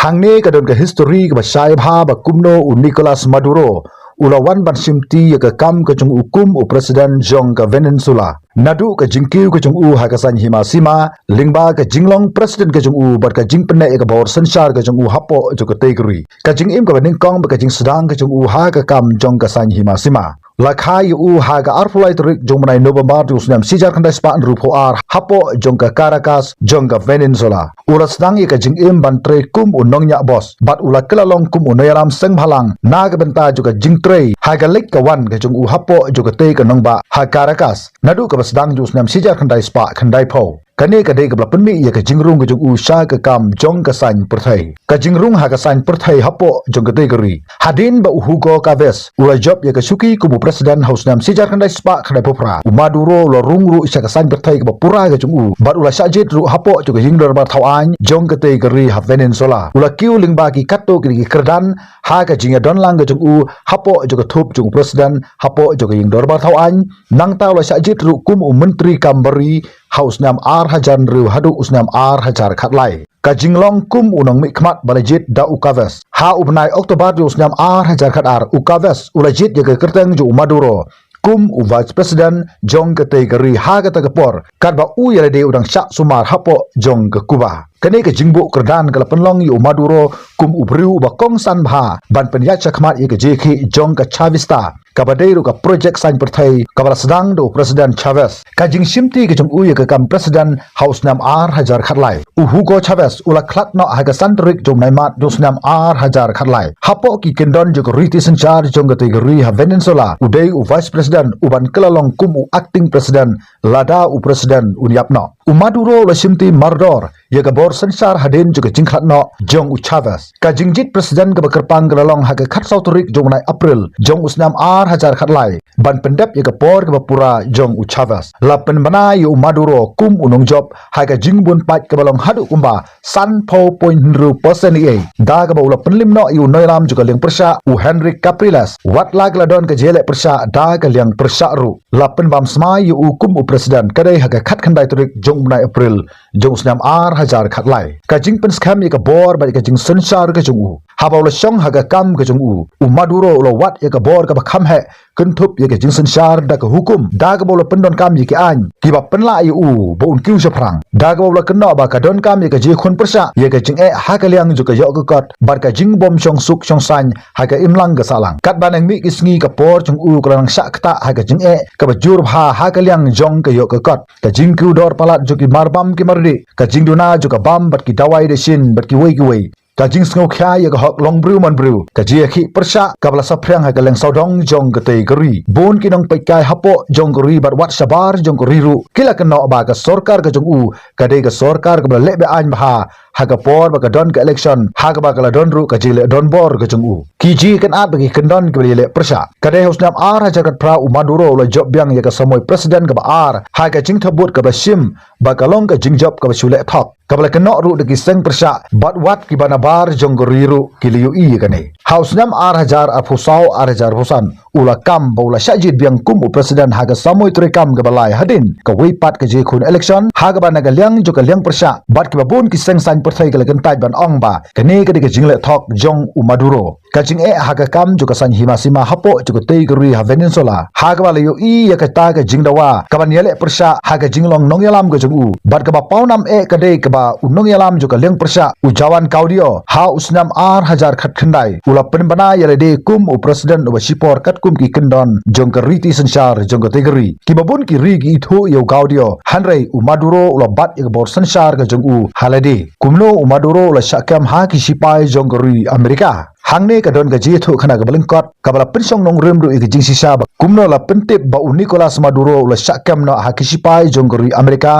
Hangne kadon ke history ke basai bha ba kumno u Nicolas Maduro ulawan ban simti ke kam ke chung ukum u Presiden Jong ke Venezuela. Nadu ke jingkiu ke chung u hakasan hima sima lingba ke jinglong Presiden ke chung u bat ke jing pene ke bawr sensar ke chung u hapo jo ke tegri. Ke jing im ke baning kong ke jing sedang ke chung u ha ke kam jong ke san hima sima. Lakhai u ha ke arfulai terik jong menai November tu snam sijar kandai span rupo ar hapo jong ke Caracas jong ke Venezuela. Ula sedang ke jing im ban tre kum u nongnya bos bat ula kelalong kum u noyaram seng bhalang na ke benta juga jing tre ha ke lek ke wan ke jong u hapo jo ke te ke nongba ha Caracas nadu ke sedang ju snam sijar kandai spa kandai po. Kane kadai ke belapeni ia ke jingrung ke jong u sha ke kam jong ke san perthai. Ke jingrung ha ke san perthai hapo jong ke tegri. Hadin ba Hugo Chavez ula job ia ke suki kubu Presiden haus nam sijar kandai spa kandai popra. Maduro lo rungru isya ke san perthai ke pura ke jong u. Bat ula syajit ru hapo jo ke jingdor bar thawan jong ke tegri ha Venezuela. Ula kiu lingba ki kato ki kerdan ha ke jinga don lang ke jong u hapo jo ke thup jong Presiden hapo jo ke jingdor bar thawan nang ta ula syajit ru kum u menteri kamberi haus nam ar hajan riu hadu usnam ar hajar khatlai ka jinglong kum unang mikmat balajit da ukaves ha ubnai oktober du usnam ar hajar khatar ukaves ulajit jaga kerteng ju Maduro kum u vice president jong ke tegari ha ke tagapor kadba u yalade udang syak sumar hapo jong ke kuba kene ke jingbu kerdan ke penlong yu Maduro kum ubriu ba kong san bha ban penyat chakmat ye ke jeki jong ke Chavista kabadairu ka project sign perthai kabala sedang do Presiden Chavez ka jing simti ke jong u ye ke kam Presiden haus nam ar hajar khatlai u Hugo Chavez ula khlat no ha ke santrik jong naimat dos nam ar hajar khatlai hapo ki kendon jo riti senchar jong ke tegari ha Venezuela udai u vice president uban kelalong kum u acting president lada u president unyapno u Maduro la simti mardor ye ke bor sensar hadin juga jingkhat no jong u Chavez ka jingjit presiden ke bekerpang kelalong ha ke khat sauturik jong nai April jong usnam ar hajar khatlai ban pendep ye ke por ke bapura jong u Chavez la penbana yu Maduro kum unong job ha ke jingbun pat ke balong hadu kumba san po point 100% ye da ke baula penlim no yu noiram juga leng persya u Henry Capriles wat lag ladon ke jelek persya da ke leng persya ru la penbam smai yu kum u presiden kadai ha ke khat khandai turik jong nai April jong usnam ar hajar khatlai ka jing pen skam ye ke bor ba ke jing sensar ke jong u habaw la shong ha ke kam ke jong u Maduro lo wat ye ke bor ke kham he kentup ye ke jing sensar da ke hukum da ke bola pendon kam ye ke an ki ba penla ye u bo un kiu seprang da ke bola kena ba ka don kam ye ke je khun persa ye ke jing ha ke liang ju ke yo ke kot bar ka jing bom shong suk shong san ha ke imlang ke salang kat banang mi kisngi ke por jong u krang sak ta ha ke jing ke bajur ha ke liang jong ke yo ke kot ka jing kiu dor palat ju ki marbam ki mardi ka jing duna ju ka bam bat ki dawai de shin bat ki wei ka jing sngo kha ye ka hok long brew man brew ka ji khi persha ka bala saprang ha ka leng saudong jong ke te gari bon ki nong pai kai hapo jong gari bat wat sabar jong gari ru kila ka no ba ka sarkar ka jong u ka de ka sarkar ka bala lebe an bha ha ka por ba ka don ka election ha ka ba ka la don ru ka ji le don bor ka jong u ki ji kan at bagi kendon ka le persha ka de hosnam ar ha jagat pra u Maduro la job biang ye ka samoy president ka ba ar ha ka jing thabut ka ba shim ba ka long ka jing job ka ba shule thok kabla kena ru de kiseng persya bat wat ki bana bar jong goriru kiliu i kane hausnam ar hajar afusau ar hajar husan ula kam baula syajid biang kum u presiden haga samoy trekam ga balai hadin ka wipat ka je khun election haga bana ga liang jo ka liang persya bat ki babun kiseng san perthai ga lagan taj ban ong ba kane ka de ga jingle thok jong u Maduro ka jing haga kam jo ka san himasima hapo jo ka tei gari ha Venezuela haga bala yo i ya ka ta ga jingdawa ka ban yele persya haga jinglong nong yalam ga jong u bat ka ba paunam ka de ka unong yalam juga leng persya ujawan kaudio ha usnam ar hajar khat khandai ula penbana yalade kum u presiden u sipor kat kum ki kendon jong ka riti sensar jong ka tegri ki babun ki ri gi thu yo kaudio hanrei u Maduro ula bat ik bor sensar ka jong u halade kumno u Maduro ula syakam ha ki sipai jong ka ri Amerika hangne ka don ga je thu khana ga balengkot ka bala pensong nong rem ru ik jing sisa ba kumno la pentip ba u Nicolas Maduro ula syakam no ha ki sipai jong ka ri Amerika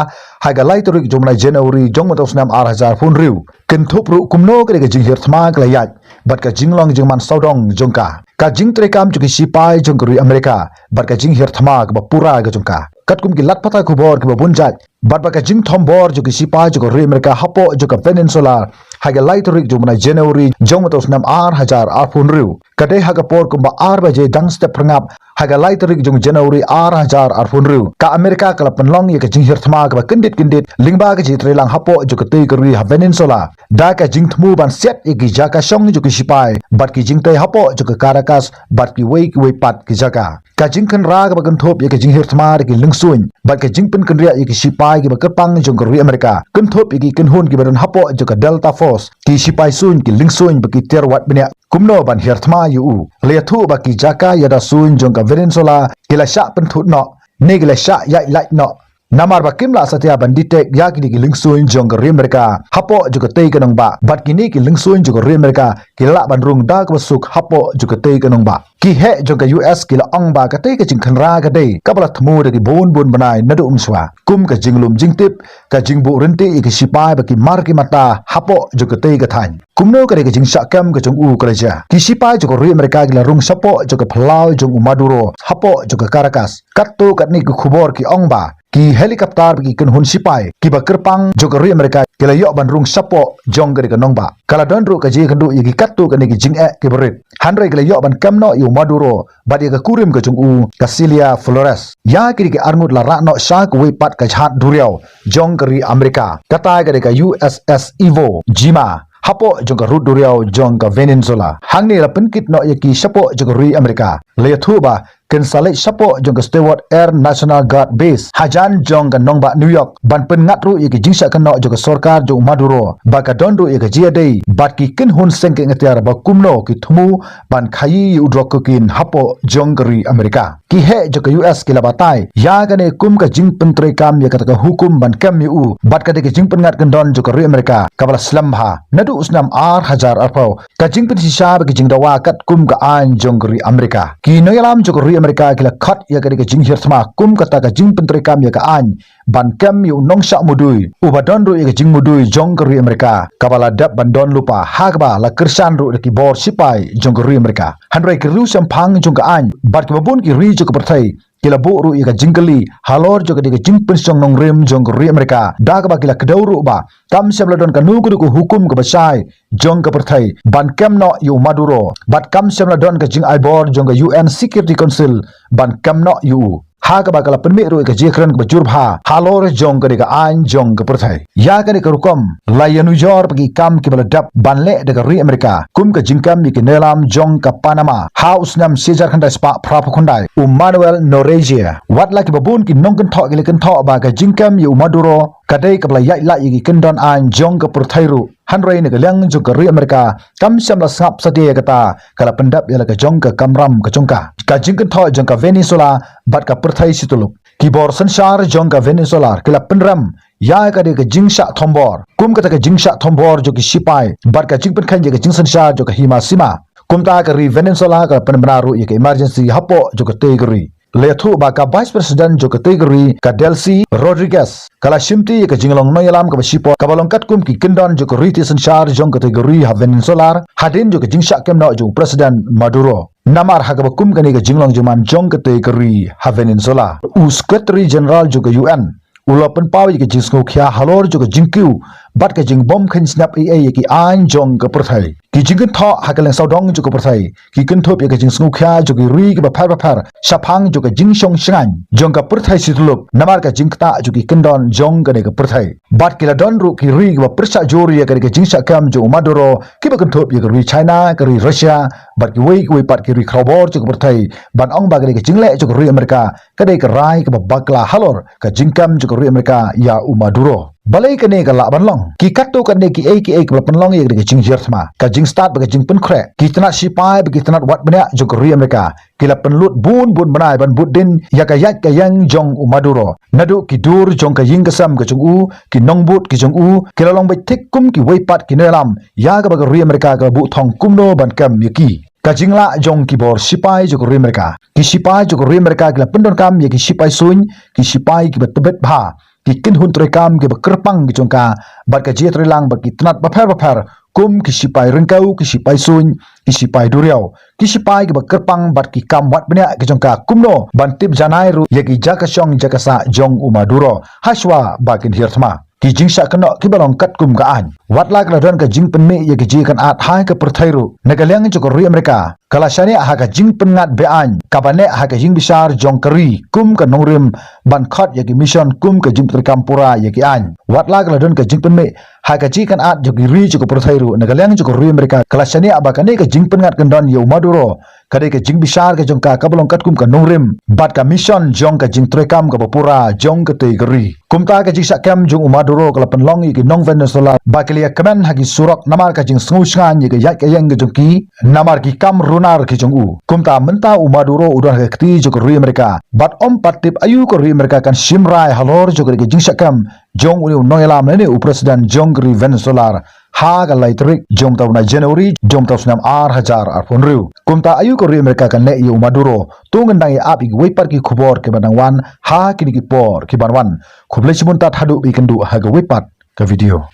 haga lai turik jomna Januari jong matos nam ar hajar phun riu kentup ru kumno ke jing hir thma ka layat bat ka jinglong jing man saudong jongka ka jing trekam chuki sipai jong ri Amerika bat ka jing hir thma ka pura ga jongka kat kum ki lat pata ku bor ka bunjat bat ba ka jing thom bor chuki sipai jong ri Amerika hapo joka Peninsula haga lai turik jomna Januari jong matos nam ar hajar ar phun riu kade haga por kumba ar baje dang step prangap haga lai turik jong Januari ar hajar ar phun riu ka Amerika kala penlong ye ka jing hir thma ka kendit lingba ka ji trelang hapo joka te ka ri ha Peninsula da ka jing thmu ban set e ki jaka shong ju ki sipai bat ki jing tai hapo ju ka Caracas bat ki wei pat ki jaka ka jing kan ra ka bagan thop e ki jing hirthma ki lingsuin bat ka jing pen kan ria e ki sipai ki ba kapang jong ka ri America kan thop e ki kan hun ki badan hapo ju ka Delta Force ki sipai sun ki lingsuin ba ki terwat benya kumno ban hirthma yu le thu ba ki jaka yada sun jong ka Venezuela kila sha pen thut no negla sha ya lai no namar ba kimla satya banditek ya ki lingsuin jong ri America hapo juga tei kanong ba bat kini ki lingsuin juga ri America kila bandrung da ka suk hapo juga tei kanong ba ki he jong ka US kila ong ba ka tei ka jing khanra ka dei ka bala thmu de ki bon banai nadu umswa kum ka jinglum jingtip ka jingbu renti ki sipai ba ki mar ki mata hapo juga tei ka than kumno ka de ka jing sakam ka jong u ka ja ki sipai juga ri America kila rung sapo juga phalau jong Maduro hapo juga Caracas katto katni ki khubor ki ong ba ki helikopter ki kan hun sipai ki ba kerpang jogari Amerika kila yo bandrung sapo jong gari kanong ba kala don ru ka ji kandu yi ki kattu kan ki jing ki berit handre kila yo ban kamno yu Maduro badi ka kurim ka jong u Casilia Flores ya ki arngut la rano sha ku wi pat ka chat duriao jong gari Amerika kata ka USS Evo Jima hapo jong ka rut duriao jong ka Venezuela hangni la penkit no yaki sapo jogari Amerika le thuba ken salai sapo jong ka Stewart Air National Guard Base hajan jong ka nongba New York ban pen ngatru ye ki jingsa kan no jong ka sarkar jong Maduro ba ka dondu ye ka jia dei bat ki ken hun sengke ngatiar ba kumno ki thumu ban khayi udrok kin hapo jong kari Amerika ki he jong ka US ki labatai ya ka ne kum ka jing pen tre kam ye ka hukum ban kam yu bat ka de ki jing pen ngat kan don jong ka ri Amerika ka bala slam ha nadu usnam ar hajar arpau ka jing pen sisa ba ki jing dawa kat kum ka an jong kari Amerika ki no yalam jong ka ri Amerika kila khat ya ka jing hirthma kum kata ka jing pentri kam ya ka an ban kam yu nong sha mudui ubadon ru ya ka jing mudui jong ka ri Amerika kabala dap bandon lupa hagba la kersan ru ki bor sipai jong ka ri Amerika handrai ki ru sampang jong ka an bat ki babun ki ri jong ka perthai kila bu ru ya ka jingkali halor jong ka jing pensong nong rim jong ka ri Amerika da ka ba kila kedau ru ba kam sebladon ka nugu ku hukum ka basai jong ka perthai ban kam no yu Maduro bat kam sebladon ka jing aibor jong ka UN Security Council ban kam no yu ha ka ba kala permi ru ka jekran ka jurbha halor jong ka de ka an jong ka perthai ya ka de ka rukom la yanu jor pagi kam ki bala dap ban le de ka ri Amerika kum ka jingkam ki nelam jong ka Panama house nam sejar khandai spa phra phundai Manuel Noregia wat la ki babun ki nong kan tho ki le kan tho ba ka jingkam yu Maduro kadai ka bala yai la yi ki kendon an jong ka perthai ru hanrei ne ka lyang jong ka ri Amerika kam sam la sap sadia kata kala pendap ya la ka jong ka kamram ka jongka ka jingkan tho jong ka Venezuela bat ka perthai situlup ki bor sanshar jong ka Venezuela kila penram ya ka de ka jingsha thombor kum ka ta ka jingsha thombor jo ki sipai bat ka jingpen khan je ka jing sanshar jo ka Hiroshima kum ta ka ri Venezuela ka penbanaru ye ka emergency hapo jo ka tegri lethu ba ka vice president jo ka tegri ka Delcy Rodriguez kala shimti ka jinglong no yalam ka sipo ka balong kat kum ki kindon jo ka riti sanshar jong ka tegri ha Venezuela hadin jo ka jingsha kem no jo president Maduro namar ha ka kum ka ni ka jinglong juman jong ka tegri ha Venezuela secretary general jo ka UN ulapan pawi ka jingsku khya halor jo ka jingkiu bat ka jing bom khin snap ai ki an jong ka perthai ki jingkan tho hakaleng saudong jo ka perthai ki kan thop ka jingsku khya jo ki ri ka ba phar saphang jo ka jingsong shangan jong ka perthai situlup namar ka jingkta jo ki kendon jong ka ne ka perthai bat ki la don ru ki ri ka persa jori ka jingsa kam jo Maduro ki ba kan thop ka ri China ka ri Russia bat ki wei pat ki ri khrobor jo ka perthai ban ong ba ka jingle jo ka ri Amerika ka dei ka rai ka bakla halor ka jingkam jo ka ri Amerika ya Maduro balai ka ne ka la ban long ki katto ka ne ki ai ka pan long ye ka jing jerthma ka jing start ba ka jing pen khre ki tana sipai ba ki tana wat banya jo ka ri Amerika ki la pen lut bun banai ban budin ya ka yat ka yang jong Maduro nadu ki dur jong ka ying ka sam ka jong u ki nong but ki jong u ki la long ba thik kum ki wei pat ki nelam ya ka ba ka ri Amerika ka bu thong kum no ban kam ye ki ka jingla jong ki bor sipai jo ka ri Amerika ki sipai jo ka ri Amerika ki la pendon kam ye ki sipai sun ki sipai ki betbet bha ki kin hun tre kam ki kerpang ki jongka bat ka jiet rilang ba ki tnat ba phar kum ki sipai rengkau ki sipai sun ki sipai duriau ki sipai ki ba kerpang bat ki kam wat benya ki jongka kumno ban tip janai ru ye ki jaka shong jaka sa jong Maduro haswa ba kin hirthma ki jing sha kno ki balong kat kum ka an wat la ka don ka jing pen me ye ki ji kan at hai ka perthairu nagaleng jo ko ri Amerika kala shani ha ka jing pen ngat be an kabane ha ka jing bisar jong kari kum ka nongrim ban khot ye ki mission kum ka jing trikampura ye ki an wat la ka don ka jing pen me ha ka ji kan at jo ki ri jo ko perthairu nagaleng jo ko ri Amerika kala shani abakane ka jing pen ngat kan don yo Maduro kade ka jing bisar ka jong ka balong kat kum ka nongrim bat ka mission jong ka jing trikam ka pura jong ka te gari kumta ka jing sa kam jong Maduro kala penlong ye ki nong Venezuela bakelia kamen hagi surok namar ka jing sngushkan ye ka yak yang ka jong ki namar ki kam runar ki jong u kumta menta Maduro udah ka kti jo ko ri Amerika bat om patip ayu ko ri Amerika kan simrai halor jo ka jing sa kam jong u noelam ne u president jong ri Venezuela ha ga laitrik jong taw na January jong taw snam ar hajar ar ponriu kumta ayu ko ri Amerika kan le yu Maduro tungan dang api weipar ki khubor ke banangwan ha kini ki por ki banwan khuble simunta thadu bi kendu ha ga wepat ka video